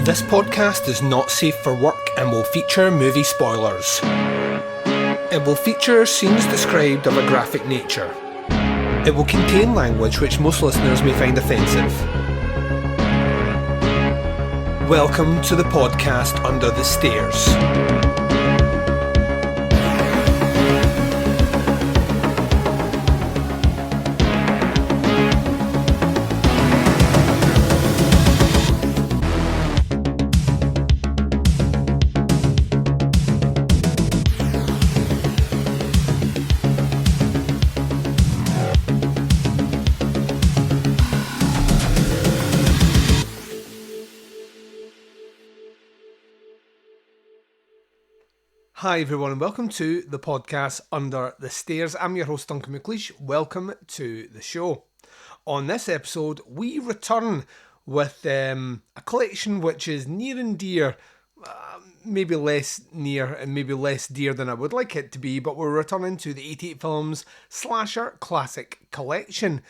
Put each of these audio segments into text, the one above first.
This podcast is not safe for work and will feature movie spoilers. It will feature scenes described of a graphic nature. It will contain language which most listeners may find offensive. Welcome to the podcast Under the Stairs. Hi everyone and welcome to the podcast Under the Stairs. I'm your host Duncan. Welcome to the show. On this episode we return with a collection which is near and dear, maybe less near and maybe less dear than I would like it to be, but we're returning to the 88 Films Slasher Classic Collection.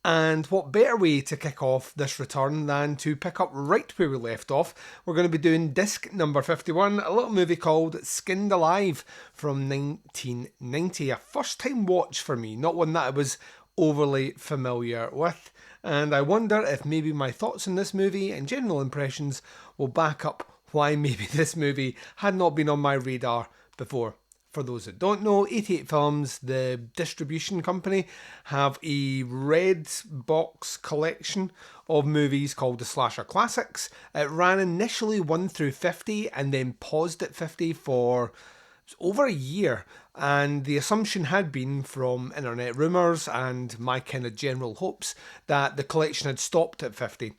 And what better way to kick off this return than to pick up right where we left off. We're going to be doing disc number 51, a little movie called Skinned Alive from 1990. A first time watch for me, not one that I was overly familiar with. And I wonder if maybe my thoughts on this movie and general impressions will back up why maybe this movie had not been on my radar before. For those that don't know, 88 Films, the distribution company, have a red box collection of movies called the Slasher Classics. It ran initially 1 through 50 and then paused at 50 for over a year. And the assumption had been from internet rumours and my kind of general hopes that the collection had stopped at 50.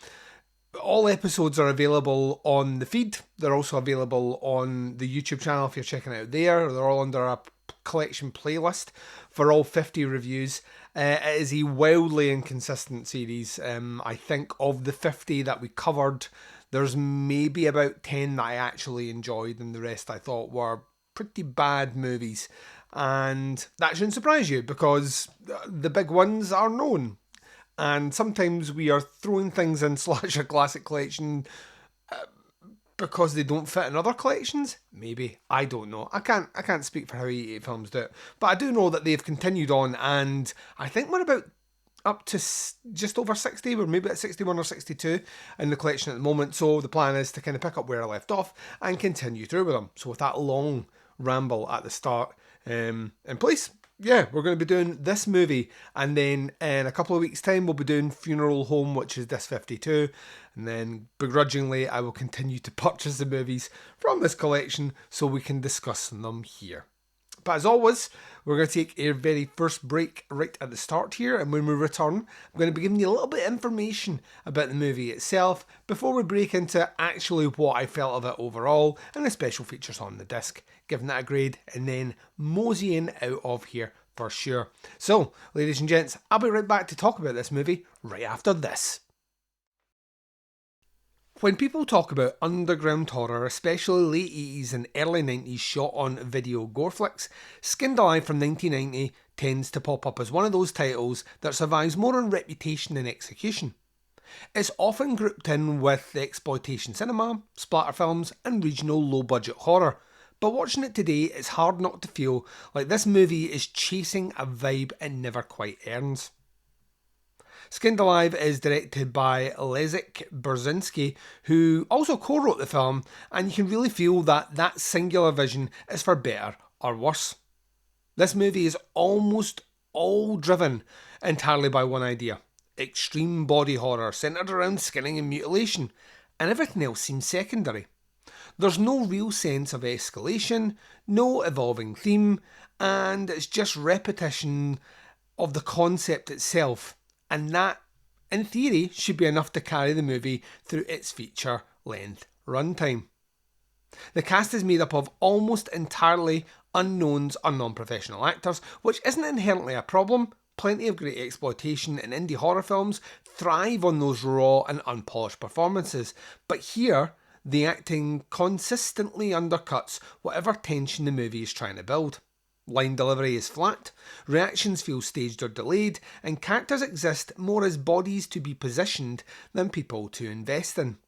All episodes are available on the feed. They're also available on the YouTube channel if you're checking it out there. They're all under a collection playlist for all 50 reviews. It is a wildly inconsistent series. I think of the 50 that we covered, there's maybe about 10 that I actually enjoyed and the rest I thought were pretty bad movies. And that shouldn't surprise you because the big ones are known. And sometimes we are throwing things in Slasher Classic Collection because they don't fit in other collections. Maybe. I don't know. I can't speak for how 88 Films do it. But I do know that they've continued on, and I think we're about up to just over 60. We're maybe at 61 or 62 in the collection at the moment. So the plan is to kind of pick up where I left off and continue through with them. So with that long ramble at the start in place, yeah, we're going to be doing this movie, and then in a couple of weeks' time we'll be doing Funeral Home, which is disc 52, and then begrudgingly I will continue to purchase the movies from this collection so we can discuss them here. But as always, we're going to take our very first break right at the start here, and when we return, I'm going to be giving you a little bit of information about the movie itself before we break into actually what I felt of it overall and the special features on the disc, giving that a grade, and then moseying out of here for sure. So, ladies and gents, I'll be right back to talk about this movie right after this. When people talk about underground horror, especially late 80s and early 90s shot on video gore flicks, Skinned Alive from 1990 tends to pop up as one of those titles that survives more on reputation than execution. It's often grouped in with exploitation cinema, splatter films and regional low-budget horror, but watching it today it's hard not to feel like this movie is chasing a vibe it never quite earns. Skinned Alive is directed by Leszek Brzezinski, who also co-wrote the film, and you can really feel that that singular vision is for better or worse. This movie is almost all driven entirely by one idea: extreme body horror centred around skinning and mutilation, and everything else seems secondary. There's no real sense of escalation, no evolving theme, and it's just repetition of the concept itself. And that, in theory, should be enough to carry the movie through its feature-length runtime. The cast is made up of almost entirely unknowns or non-professional actors, which isn't inherently a problem. Plenty of great exploitation and indie horror films thrive on those raw and unpolished performances, but here, the acting consistently undercuts whatever tension the movie is trying to build. Line delivery is flat, reactions feel staged or delayed, and characters exist more as bodies to be positioned than people to invest in.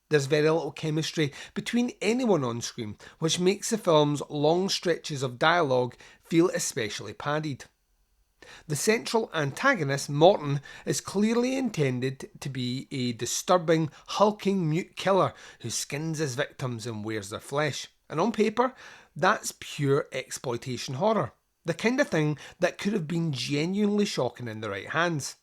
There's very little chemistry between anyone on screen, which makes the film's long stretches of dialogue feel especially padded. The central antagonist, Morton, is clearly intended to be a disturbing, hulking mute killer who skins his victims and wears their flesh. And on paper, that's pure exploitation horror. The kind of thing that could have been genuinely shocking in the right hands.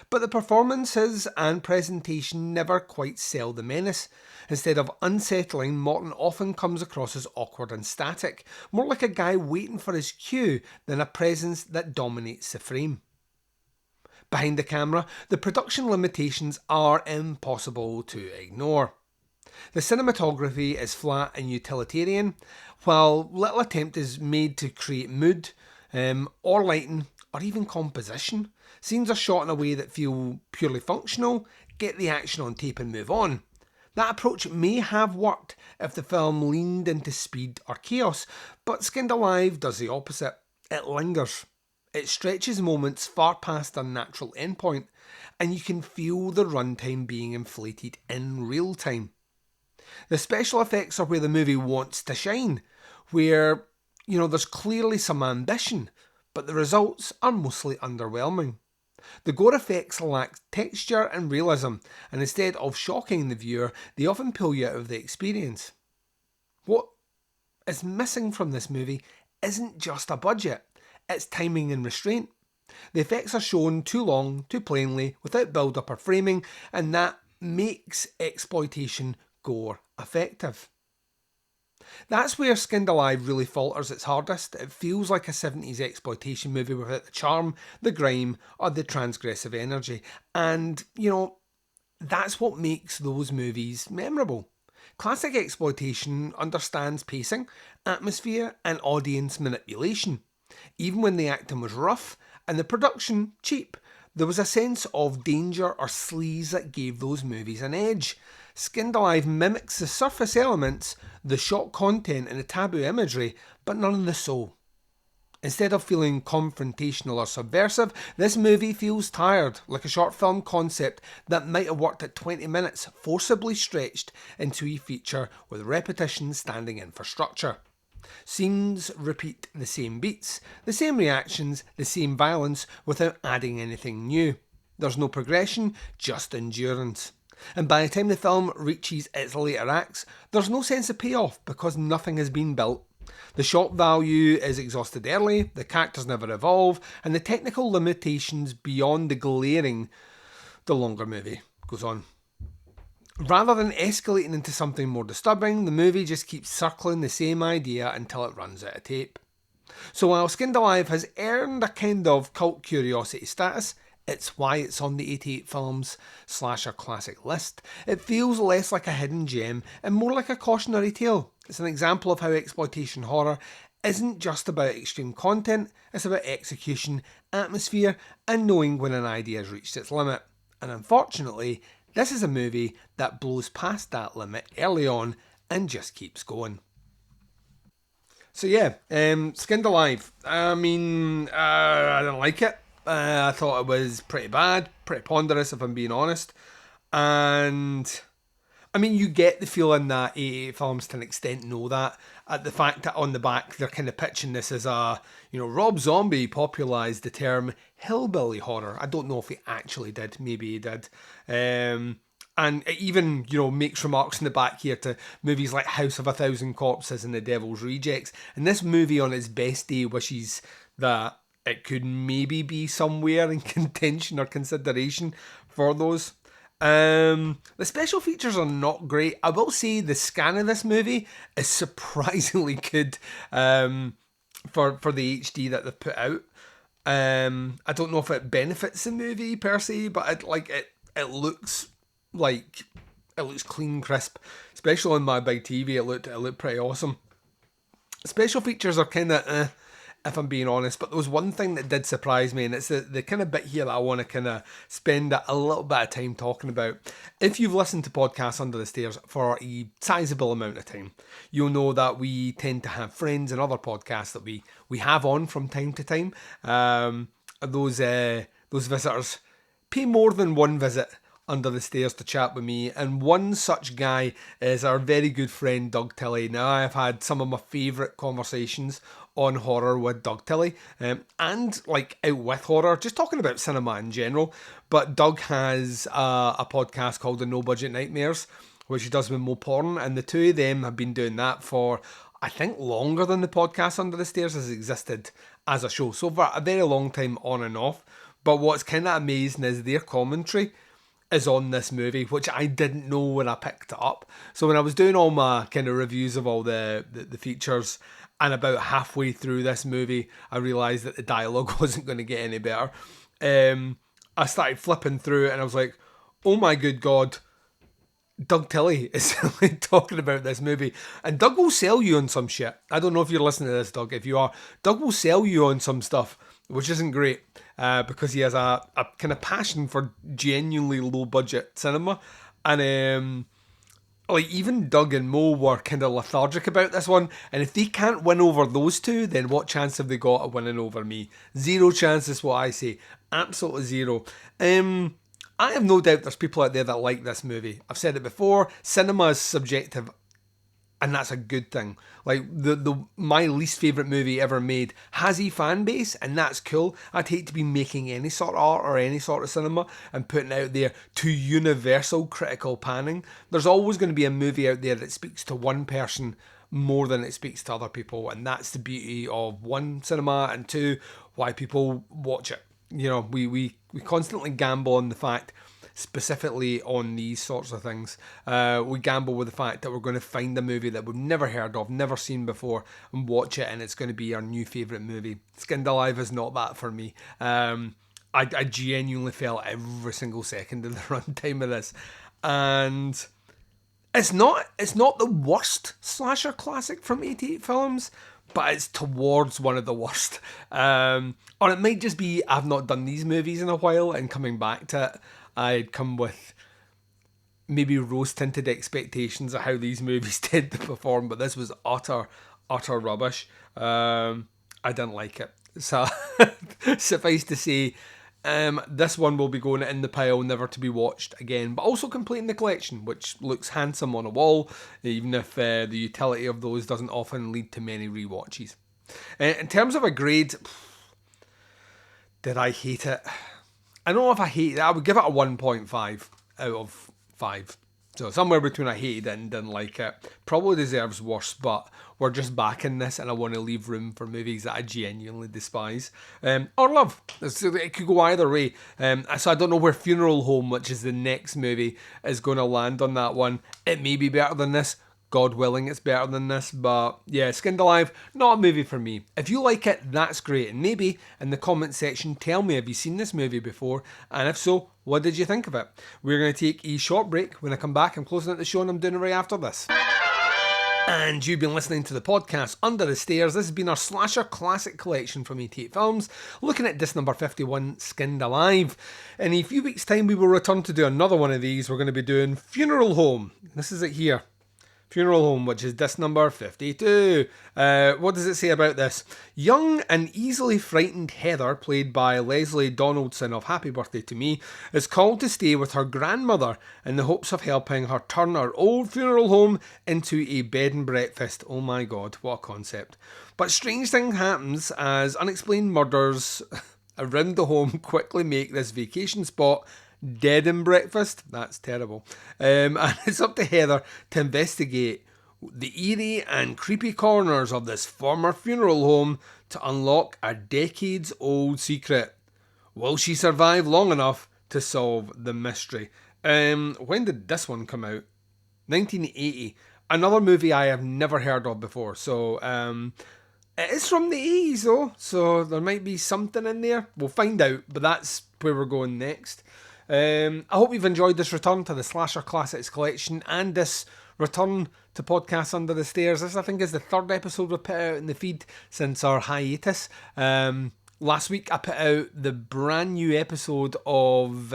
But the performances and presentation never quite sell the menace. Instead of unsettling, Morton often comes across as awkward and static, more like a guy waiting for his cue than a presence that dominates the frame. Behind the camera, the production limitations are impossible to ignore. The cinematography is flat and utilitarian, while little attempt is made to create mood, or lighting, or even composition. Scenes are shot in a way that feel purely functional, get the action on tape and move on. That approach may have worked if the film leaned into speed or chaos, but Skinned Alive does the opposite. It lingers. It stretches moments far past their natural endpoint, and you can feel the runtime being inflated in real time. The special effects are where the movie wants to shine, where, there's clearly some ambition, but the results are mostly underwhelming. The gore effects lack texture and realism, and instead of shocking the viewer, they often pull you out of the experience. What is missing from this movie isn't just a budget, it's timing and restraint. The effects are shown too long, too plainly, without build-up or framing, and that makes exploitation gore effective. That's where Skinned Alive really falters its hardest. It feels like a 70s exploitation movie without the charm, the grime, or the transgressive energy. And, that's what makes those movies memorable. Classic exploitation understands pacing, atmosphere, and audience manipulation. Even when the acting was rough and the production cheap, there was a sense of danger or sleaze that gave those movies an edge. Skinned Alive mimics the surface elements, the shock content and the taboo imagery, but none of the soul. Instead of feeling confrontational or subversive, this movie feels tired, like a short film concept that might have worked at 20 minutes, forcibly stretched into a feature with repetition standing in for structure. Scenes repeat the same beats, the same reactions, the same violence without adding anything new. There's no progression, just endurance. And by the time the film reaches its later acts, there's no sense of payoff because nothing has been built. The shock value is exhausted early, the characters never evolve, and the technical limitations beyond the glaring the longer movie goes on. Rather than escalating into something more disturbing, the movie just keeps circling the same idea until it runs out of tape. So while Skinned Alive has earned a kind of cult curiosity status, it's why it's on the 88 Films Slasher Classic list. It feels less like a hidden gem and more like a cautionary tale. It's an example of how exploitation horror isn't just about extreme content, it's about execution, atmosphere, and knowing when an idea has reached its limit. And unfortunately, this is a movie that blows past that limit early on and just keeps going. So yeah, Skinned Alive. I didn't like it. I thought it was pretty bad, pretty ponderous if I'm being honest. And you get the feeling that 88 Films to an extent know that. The fact that on the back they're kind of pitching this as a, Rob Zombie popularised the term hillbilly horror. I don't know if he actually did, maybe he did. And it even, makes remarks in the back here to movies like House of a Thousand Corpses and The Devil's Rejects. And this movie on its best day wishes that it could maybe be somewhere in contention or consideration for those. The special features are not great. I will say the scan of this movie is surprisingly good for the HD that they've put out. I don't know if it benefits the movie per se, but it looks clean, crisp. Especially on my big TV, it looked pretty awesome. Special features are kind of if I'm being honest, but there was one thing that did surprise me, and it's the kind of bit here that I want to kind of spend a little bit of time talking about. If you've listened to podcasts Under the Stairs for a sizable amount of time, you'll know that we tend to have friends and other podcasts that we have on from time to time. Those visitors pay more than one visit under the stairs to chat with me, and one such guy is our very good friend Doug Tilley. Now, I have had some of my favourite conversations on horror with Doug Tilley, and like out with horror, just talking about cinema in general. But Doug has a podcast called The No Budget Nightmares, which he does with Mo Porn, and the two of them have been doing that for, I think, longer than the podcast Under the Stairs has existed as a show. So for a very long time on and off. But what's kind of amazing is their commentary is on this movie, which I didn't know when I picked it up. So when I was doing all my kind of reviews of all the features, and about halfway through this movie, I realised that the dialogue wasn't going to get any better. I started flipping through it and I was like, oh my good God, Doug Tilley is talking about this movie. And Doug will sell you on some shit. I don't know if you're listening to this, Doug. If you are, Doug will sell you on some stuff, which isn't great, because he has a kind of passion for genuinely low budget cinema. And like even Doug and Mo were kind of lethargic about this one, and if they can't win over those two, then what chance have they got of winning over me? Zero chance is what I say. Absolutely zero. I have no doubt there's people out there that like this movie. I've said it before, cinema is subjective, and that's a good thing. Like my least favourite movie ever made has a fan base, and that's cool. I'd hate to be making any sort of art or any sort of cinema and putting it out there to universal critical panning. There's always going to be a movie out there that speaks to one person more than it speaks to other people, and that's the beauty of one, cinema, and two, why people watch it. You know, we constantly gamble on the fact, specifically on these sorts of things, we gamble with the fact that we're going to find a movie that we've never heard of, never seen before, and watch it, and it's going to be our new favourite movie. Skinned Alive is not that for me. I genuinely felt every single second of the runtime of this, and it's not the worst slasher classic from 88 films, but it's towards one of the worst. Or it might just be I've not done these movies in a while, and coming back to it, I'd come with maybe rose-tinted expectations of how these movies tend to perform, but this was utter rubbish. I didn't like it. So, suffice to say, this one will be going in the pile, never to be watched again, but also completing the collection, which looks handsome on a wall, even if the utility of those doesn't often lead to many rewatches. In terms of a grade, did I hate it? I don't know if I hate it. I would give it a 1.5 out of 5. So somewhere between I hated it and didn't like it. Probably deserves worse, but we're just back in this, and I want to leave room for movies that I genuinely despise. Or love. It could go either way. So I don't know where Funeral Home, which is the next movie, is going to land on that one. It may be better than this. God willing, it's better than this. But yeah, Skinned Alive, not a movie for me. If you like it, that's great. And maybe in the comment section, tell me, have you seen this movie before? And if so, what did you think of it? We're going to take a short break. When I come back, I'm closing out the show, and I'm doing it right after this. And you've been listening to the podcast Under the Stairs. This has been our slasher classic collection from 88 Films, looking at disc number 51, Skinned Alive. In a few weeks' time, we will return to do another one of these. We're going to be doing Funeral Home. This is it here. Funeral Home, which is disc number 52. What does it say about this? Young and easily frightened Heather, played by Leslie Donaldson of Happy Birthday to Me, is called to stay with her grandmother in the hopes of helping her turn her old funeral home into a bed and breakfast. Oh my God, what a concept. But strange thing happens as unexplained murders around the home quickly make this vacation spot dead and breakfast. That's terrible. And it's up to Heather to investigate the eerie and creepy corners of this former funeral home to unlock a decades-old secret. Will she survive long enough to solve the mystery? When did this one come out? 1980. Another movie I have never heard of before. So, it is from the 80s though, so there might be something in there. We'll find out, but that's where we're going next. I hope you've enjoyed this return to the Slasher Classics collection and this return to Podcasts Under the Stairs. This, I think, is the third episode we've put out in the feed since our hiatus. Last week I put out the brand new episode of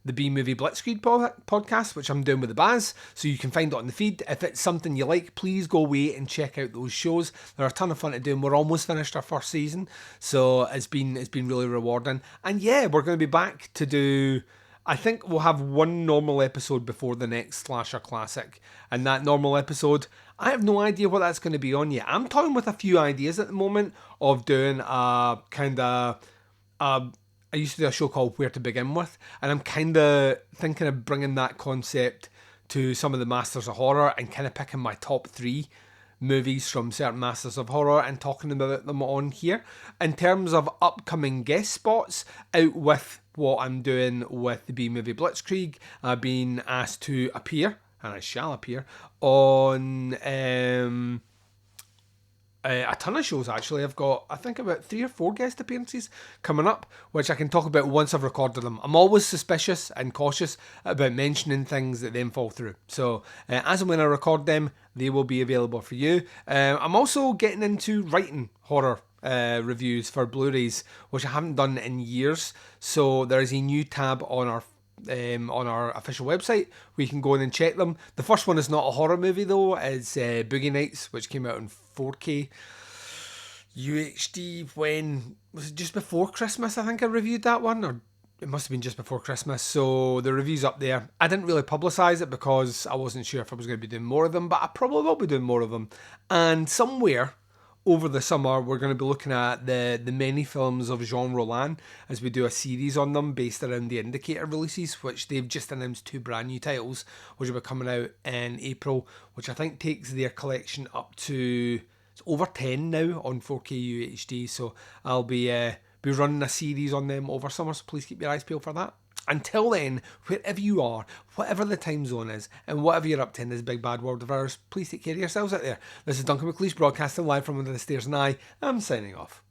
the B-Movie Blitzkrieg podcast, which I'm doing with the Baz, so you can find it on the feed. If it's something you like, please go away and check out those shows. They're a ton of fun to do, and we're almost finished our first season, so it's been really rewarding. And yeah, we're going to be back to do I think we'll have one normal episode before the next Slasher Classic. And that normal episode, I have no idea what that's going to be on yet. I'm toying with a few ideas at the moment of doing a kind of... I used to do a show called Where to Begin With, and I'm kind of thinking of bringing that concept to some of the Masters of Horror and kind of picking my top 3 movies from certain Masters of Horror and talking about them on here. In terms of upcoming guest spots, out with what I'm doing with the B-Movie Blitzkrieg, I've been asked to appear, and I shall appear, on... a ton of shows actually. I've got, I think, about 3 or 4 guest appearances coming up, which I can talk about once I've recorded them. I'm always suspicious and cautious about mentioning things that then fall through. So as and when I record them, they will be available for you. I'm also getting into writing horror reviews for Blu-rays, which I haven't done in years. So there is a new tab on our official website where you can go in and check them. The first one is not a horror movie though, it's Boogie Nights, which came out in 4K UHD when, was it just before Christmas? I think I reviewed that one, or it must have been just before Christmas. So the review's up there. I didn't really publicise it because I wasn't sure if I was going to be doing more of them, but I probably will be doing more of them. And somewhere over the summer, we're going to be looking at the many films of Jean Rollin as we do a series on them based around the Indicator releases, which they've just announced 2 brand new titles, which will be coming out in April, which I think takes their collection up to, it's over 10 now on 4K UHD. So I'll be running a series on them over summer, so please keep your eyes peeled for that. Until then, wherever you are, whatever the time zone is, and whatever you're up to in this big bad world of ours, please take care of yourselves out there. This is Duncan McLeish broadcasting live from under the stairs, and I am signing off.